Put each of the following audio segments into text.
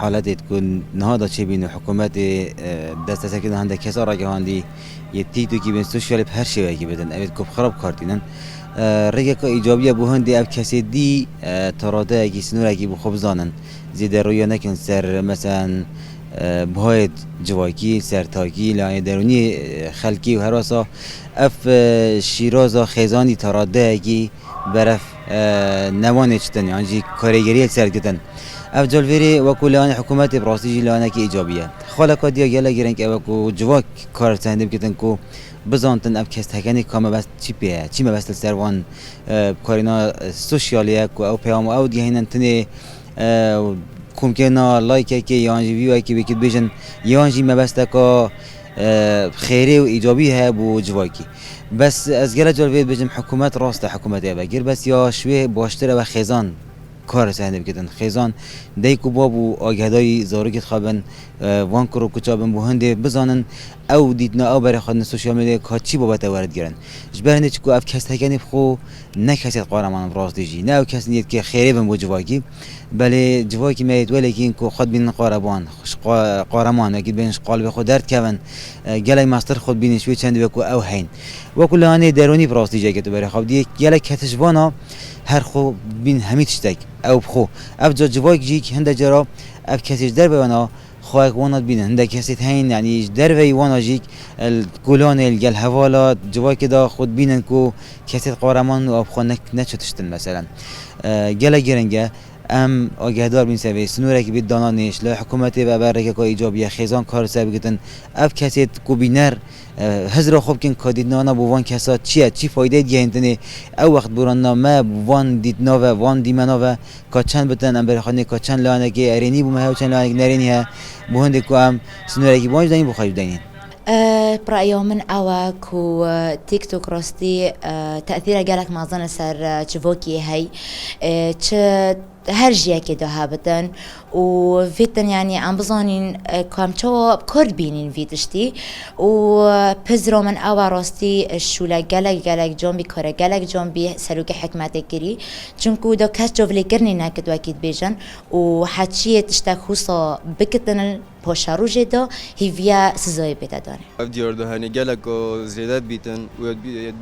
حالت تكون نهادا چه بین حکومت دست تکیه هنده کسا را که هندی یه تیتو کی بین سوشیال به هر شیوه کی بدن اوید کوب خراب کارتینن رگه که ایجابیه بو هندی اب کسی دی تراده کی سنوره کی بو خوب زانن زیده رویا نکن سر مثلا بهاید جواکی سرتاکی لانی درونی خلکی و هراسا اف شیرازا خیزانی تراده کی برف نوانه چتن یعنی جی کارگری سر کتن اف جلوری و کلان حکومت براستی جی لانه کی ایجابیه خاله دیا گله گیرن که او جواک کار سندم کتن کو بزانتن اف کست هکنی کام بس چی پیه چی مبست سروان کارینا سوشیالیه کو او پیام او دی هنن تنی ممکنه لایک که یانجی ویو که بکید بیشن یانجی مبسته که خیری و ایجابی ها بو جواکی بس از گله جلوید بیشم حکومت راست حکومت بگیر بس یا شوی باشتره و خیزان کار سهنده بکدن خیزان دیکو بابو آگهدای زاروکت خوابن وان کرو کچابن بو هنده بزانن او دیدنا او برای خودن سوشیال میدیا که چی بابت وارد گرن جبه هنده چکو اف کس هکنی بخو نه کسی قهرمان راست دیجی نه او کسی نیت که خیری بن بو جواکی بله جواکی میاد ولی که اینکو خود بین قهرمان اگه بینش قلب خود درد کون گله ماستر خود بینش وی چند بکو او هین و کلانه درونی راست دیجی که تو برای خواب دی گله کتشوانا هر خو بین همه تشتک او بخو اف جواکی جی که هنده جرا اف کسیش در بوانا خواهک واند بینن هنده کسی هین یعنی در وی وانا جیک کلان الگل حوالا جواکی دا خود بینن کو کسی قهرمان و ابخو نچتشتن مثلا گله گرنگه ام آگهدار بین سوی سنوره که بید دانانش لا حکومتی و برکه که ایجابیه خیزان کار سر بگیتن اف کسی کو بینر هزر خوب کن که دیدنا بوان کسا چیه چی فایده دیگه هنتنه او وقت برانا ما بوان دیدنا و وان دیمنا و که چند بتن ام برخانه که چند لانه که ارینی بومه و چند لانه که نرینی ها بوهنده که ام سنوره که بانج دانیم بخواهی بدانین برأيي من أوا كو تيك توك راستي تأثيره جالك معظنا سر تشوفوكي هاي هرجيا كده هابتن وفيتن يعني عم بظنين كم شو كرد بينين فيتشتي وبزرو من أوا راستي الشولا جالك جنبي كره جالك جنبي سلوك حكمتك كري چونكو دا كاس جوفلي كرني ناكد واكيد بيجن وحتشي تشتاك خوصا بكتن پاشارو جدا هیویا سزای بده داره. افدیار دهانی گلک و زیادت بیتن و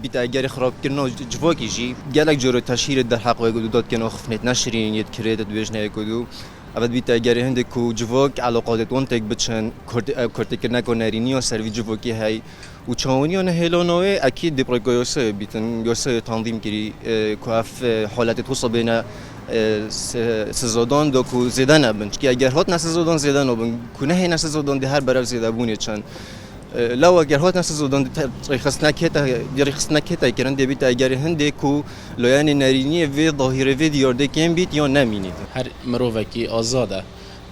بیت اگر خراب کردن جواکی جی گلک جور تشهیر در حق و داد کنه خفنت نشرین یت کریدت بیش نه کدو. افد بیت اگر هنده کو جواک علاقات اون تک بچن کرد کردن کنارینی و سروی جواکی های و چاونی آن هلانوی اکید دپرگایوسه بیتن یوسه تنظیم کری که اف حالت توصل بین سزادان دو کو زیده نبند که اگر هات نسزادان زیده نبند کنه هی نسزادان ده هر برای زیده بونه چند لو اگر هات نسزادان رخص نکته کردن دیت اگر هنده کو لایان نرینی و ظاهره و دیارده کم بیت یا نمینید هر مروفکی آزاده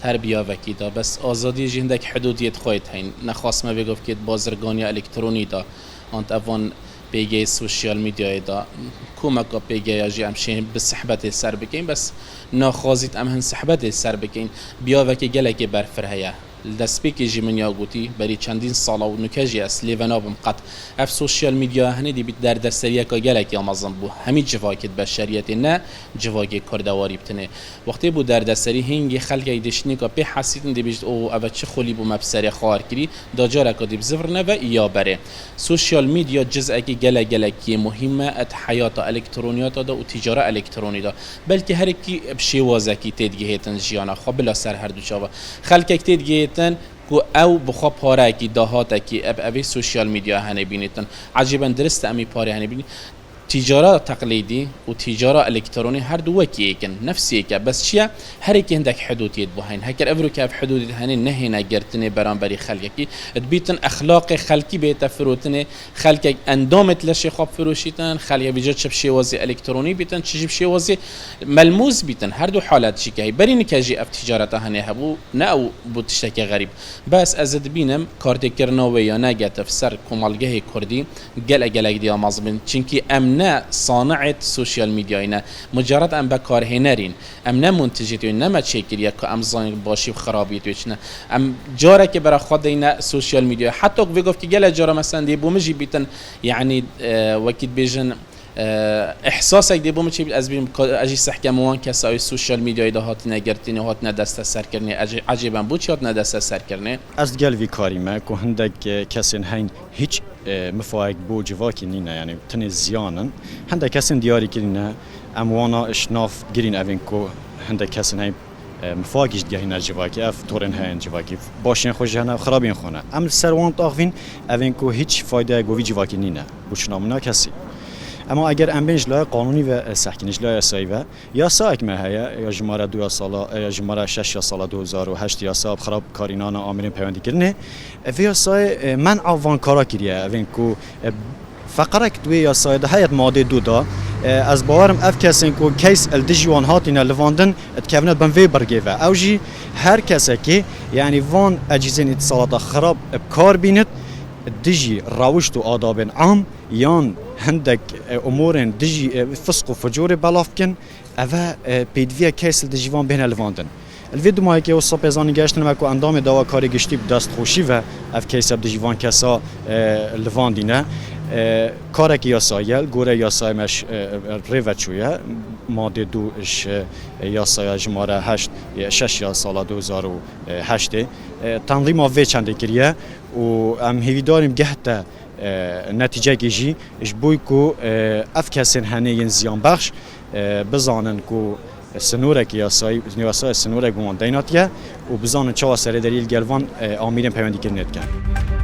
تربیه وکی دا بس آزادی جندک حدودیت خواهد هین نخواست ما بگفت که بازرگانی الکترونی دا آنت اوان پیگه سوشیال میدیای دا کومکا پیگه یاجی امشین به صحبت سر بکین بس ناخوازیت امهن صحبت سر بکین بیا وکی گلک برفر هیا دسپیکی جی من یاگوتی بری چندین سالا و نکجی اصلی و نابم قط اف سوشیال میدیا هنی دی بیت در دستریه که گلک یا مزن بو همی جواکت بشریت نه جواکی کردواری بتنه وقتی بو در دستری هنگی خلقی دشنی که به حسیتن دی بیت او اول چه خلی بو مبصری خار کری داجار کدی بزفر نه و یا بره سوشیال میدیا جزء کی گلکی مهمه ات حیات الکترونیات دا و تجاره الکترونی دا بلکه هر کی بشی وازکی تدگیهتن جیانا خو بلا سر هر دو چاوا خلق تدگیهتن کو او بخوا پاره کی دهات کی اب سوشیال میدیا هنه بینیتن عجیبا درست امی پاره هنه بینی تجاره تقلیدی و تجاره الکترونی هر دو وکی کن نفسی که بس چیه هر کی عندك حدودیت بهین هکر افرو که حدودیت هنه نه نگرتنه برانبری خلقی بیتن اخلاق خلقی به تفروتنه خلق اندامت لش خواب فروشیتن خلق بیجا چپ شوازی الکترونی بیتن چپ شوازی ملموس بیتن هر دو حالت چی که برین کجی اف تجارت هنه هبو نه او بوتشتک غریب بس از بینم کارت کرناوی یا نگات افسر کمالگه کردی گل دی مازبن چونکی نه صانعت سوشیال میدیا اینا مجرد ام بکار هنرین ام نه منتجیت اینا ما چیکریه که ام زان باشی خرابیت وچنه ام جاره که برای خود اینا سوشیال میدیا حتی وی گفت که گله جاره مثلا دی بومجی بیتن یعنی وقتی بیژن احساسك دی بوم چی از بیم اجی سحکموان کسای سوشال میدیای ده هات نگرتینی هات ندست سر کرنی عجیبا بود چی هات ندست سر کرنی از گل وی کاریمه که هندک کسین هین هیچ مفاهیم بو جواکی نینه یعنی تن زیانن هندک کسین دیاری کرینه اموانا اشناف گرین اوین کو هندک کسین هین مفاجئ جهینا جواکی اف تورن هن جواکی باشین خوش هن خرابین خونه ام سروان تاخوین اوین کو هیچ فایده گوی جواکی نینه بوشنامنا کسی اما اگر ام بینج لای قانونی و سحکینش لای اسایی و یا ساک مهیا یا جماره 2 سالا یا جماره 6 سال 2008 یا صاحب خراب کارینان آمرین پیوندی کرنه وی سای من اوان کارا کریه اوین کو فقرك دوي يا سايد هيئة ماده دودا از باورم اف کسین کو کیس الدجوان هاتینا لواندن اتکافنت بن وی برگیوه او جی هر کسی که یعنی وان اجهزه اتصالات خراب بکار بیند دجی راوشت و آداب عام یان هندک امور دجی فسق و فجور بلاف کن اوه پیدوی کیس الدجوان بین لواندن الویدو مایی که وصا پیزانی گشتن و که اندام دوا کاری گشتی بدست خوشی و اف کیس الدجوان کسا لواندینه کارک یاسایل گوره یاسای مش ریوچویه ماده 2 یاسای جماره 8 6 یا سال 2008 تنظیم وی چنده کریه و ام هیوی داریم گهته نتیجه گیجی اش بوی کو اف کسین هنه زیان بخش بزانن کو سنورک یاسای سنورک گوان دیناتیه و بزانن چه سر دلیل گلوان آمیرین پیوندی کرنید کن